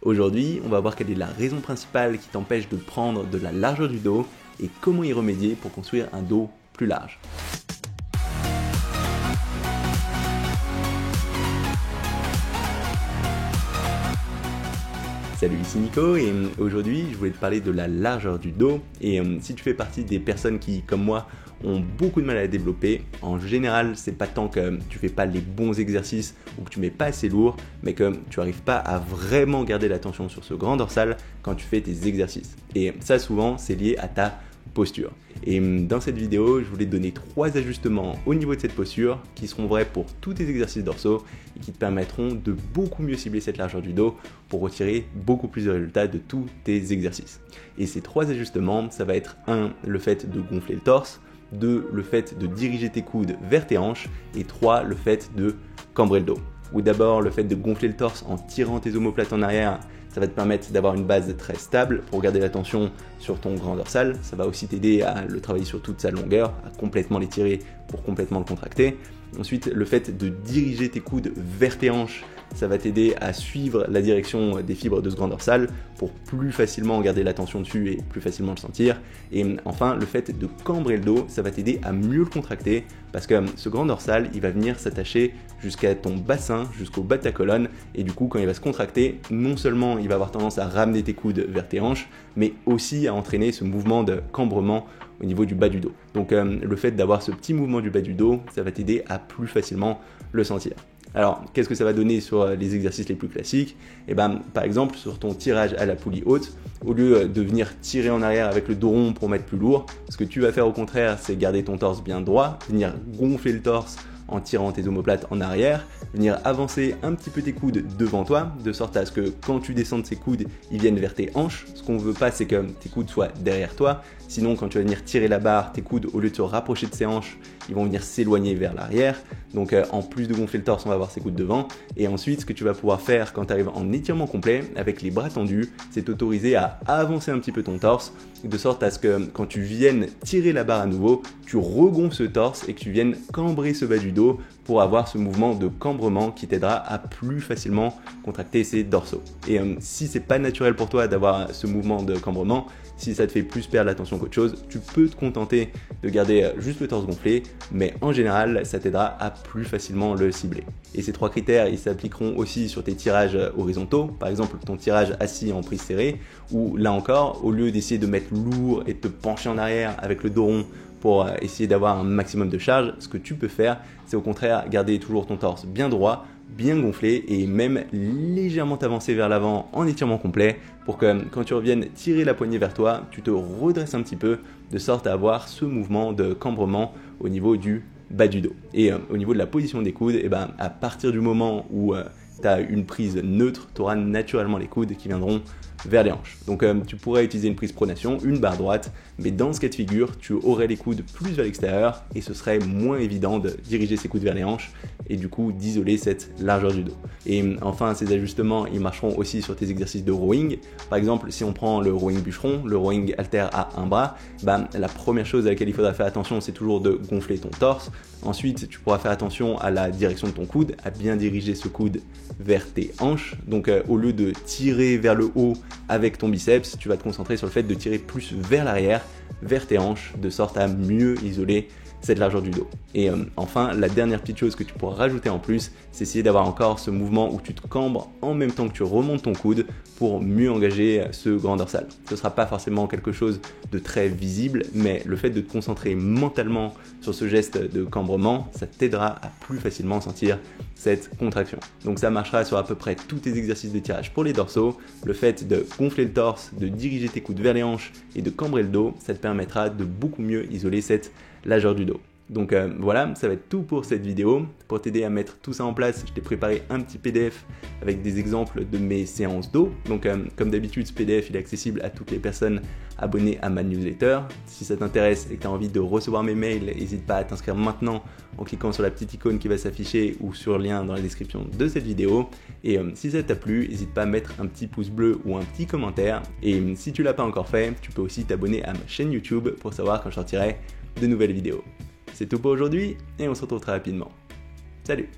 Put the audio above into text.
Aujourd'hui, on va voir quelle est la raison principale qui t'empêche de prendre de la largeur du dos et comment y remédier pour construire un dos plus large. Salut, ici Nico et aujourd'hui je voulais te parler de la largeur du dos et si tu fais partie des personnes qui, comme moi, ont beaucoup de mal à la développer, en général c'est pas tant que tu fais pas les bons exercices ou que tu mets pas assez lourd, mais que tu arrives pas à vraiment garder l'attention sur ce grand dorsal quand tu fais tes exercices. Et ça souvent c'est lié à ta posture. Et dans cette vidéo, je voulais te donner 3 ajustements au niveau de cette posture qui seront vrais pour tous tes exercices dorsaux et qui te permettront de beaucoup mieux cibler cette largeur du dos pour retirer beaucoup plus de résultats de tous tes exercices. Et ces 3 ajustements, ça va être 1. Le fait de gonfler le torse, 2. Le fait de diriger tes coudes vers tes hanches et 3. Le fait de cambrer le dos. Ou d'abord, le fait de gonfler le torse en tirant tes omoplates en arrière, ça va te permettre d'avoir une base très stable pour garder l'attention sur ton grand dorsal. Ça va aussi t'aider à le travailler sur toute sa longueur, à complètement l'étirer pour complètement le contracter. Ensuite, le fait de diriger tes coudes vers tes hanches, ça va t'aider à suivre la direction des fibres de ce grand dorsal pour plus facilement garder l'attention dessus et plus facilement le sentir. Et enfin, le fait de cambrer le dos, ça va t'aider à mieux le contracter parce que ce grand dorsal, il va venir s'attacher jusqu'à ton bassin, jusqu'au bas de ta colonne. Et du coup, quand il va se contracter, non seulement il va avoir tendance à ramener tes coudes vers tes hanches, mais aussi à entraîner ce mouvement de cambrement au niveau du bas du dos. Donc le fait d'avoir ce petit mouvement du bas du dos, ça va t'aider à plus facilement le sentir. Alors, qu'est-ce que ça va donner sur les exercices les plus classiques ? Par exemple, sur ton tirage à la poulie haute, au lieu de venir tirer en arrière avec le dos rond pour mettre plus lourd, ce que tu vas faire au contraire, c'est garder ton torse bien droit, venir gonfler le torse en tirant tes omoplates en arrière, venir avancer un petit peu tes coudes devant toi, de sorte à ce que quand tu descends de ces coudes, ils viennent vers tes hanches. Ce qu'on veut pas, c'est que tes coudes soient derrière toi. Sinon, quand tu vas venir tirer la barre, tes coudes, au lieu de se rapprocher de ses hanches, ils vont venir s'éloigner vers l'arrière. Donc, en plus de gonfler le torse, on va avoir ses coudes devant. Et ensuite, ce que tu vas pouvoir faire quand tu arrives en étirement complet, avec les bras tendus, c'est t'autoriser à avancer un petit peu ton torse, de sorte à ce que quand tu viennes tirer la barre à nouveau, tu regonfles ce torse et que tu viennes cambrer ce bas du dos pour avoir ce mouvement de cambrement qui t'aidera à plus facilement contracter ces dorsaux. Et si c'est pas naturel pour toi d'avoir ce mouvement de cambrement, si ça te fait plus perdre l'attention qu'autre chose, tu peux te contenter de garder juste le torse gonflé, mais en général, ça t'aidera à plus facilement le cibler. Et ces 3 critères, ils s'appliqueront aussi sur tes tirages horizontaux, par exemple ton tirage assis en prise serrée, où là encore, au lieu d'essayer de mettre lourd et de te pencher en arrière avec le dos rond pour essayer d'avoir un maximum de charge, ce que tu peux faire, c'est au contraire garder toujours ton torse bien droit, bien gonflé et même légèrement t'avancer vers l'avant en étirement complet pour que quand tu reviennes tirer la poignée vers toi, tu te redresses un petit peu de sorte à avoir ce mouvement de cambrement au niveau du bas du dos. Et au niveau de la position des coudes, à partir du moment où tu as une prise neutre, tu auras naturellement les coudes qui viendront vers les hanches. Donc tu pourrais utiliser une prise pronation, une barre droite, mais dans ce cas de figure, tu aurais les coudes plus vers l'extérieur et ce serait moins évident de diriger ces coudes vers les hanches et du coup d'isoler cette largeur du dos. Et enfin, ces ajustements, ils marcheront aussi sur tes exercices de rowing. Par exemple, si on prend le rowing bûcheron, le rowing haltère à un bras, la première chose à laquelle il faudra faire attention, c'est toujours de gonfler ton torse. Ensuite, tu pourras faire attention à la direction de ton coude, à bien diriger ce coude vers tes hanches. Donc au lieu de tirer vers le haut avec ton biceps, tu vas te concentrer sur le fait de tirer plus vers l'arrière, vers tes hanches, de sorte à mieux isoler cette largeur du dos. Et enfin, la dernière petite chose que tu pourras rajouter en plus, c'est essayer d'avoir encore ce mouvement où tu te cambres en même temps que tu remontes ton coude pour mieux engager ce grand dorsal. Ce ne sera pas forcément quelque chose de très visible, mais le fait de te concentrer mentalement sur ce geste de cambrement, ça t'aidera à plus facilement sentir cette contraction. Donc ça marchera sur à peu près tous tes exercices de tirage pour les dorsaux. Le fait de gonfler le torse, de diriger tes coudes vers les hanches et de cambrer le dos, ça te permettra de beaucoup mieux isoler cette largeur du dos. Donc voilà, ça va être tout pour cette vidéo. Pour t'aider à mettre tout ça en place, je t'ai préparé un petit PDF avec des exemples de mes séances dos. Donc comme d'habitude, ce PDF il est accessible à toutes les personnes abonnées à ma newsletter. Si ça t'intéresse et que tu as envie de recevoir mes mails, n'hésite pas à t'inscrire maintenant en cliquant sur la petite icône qui va s'afficher ou sur le lien dans la description de cette vidéo. Et si ça t'a plu, n'hésite pas à mettre un petit pouce bleu ou un petit commentaire. Et si tu l'as pas encore fait, tu peux aussi t'abonner à ma chaîne YouTube pour savoir quand je sortirai de nouvelles vidéos. C'est tout pour aujourd'hui et on se retrouve très rapidement. Salut!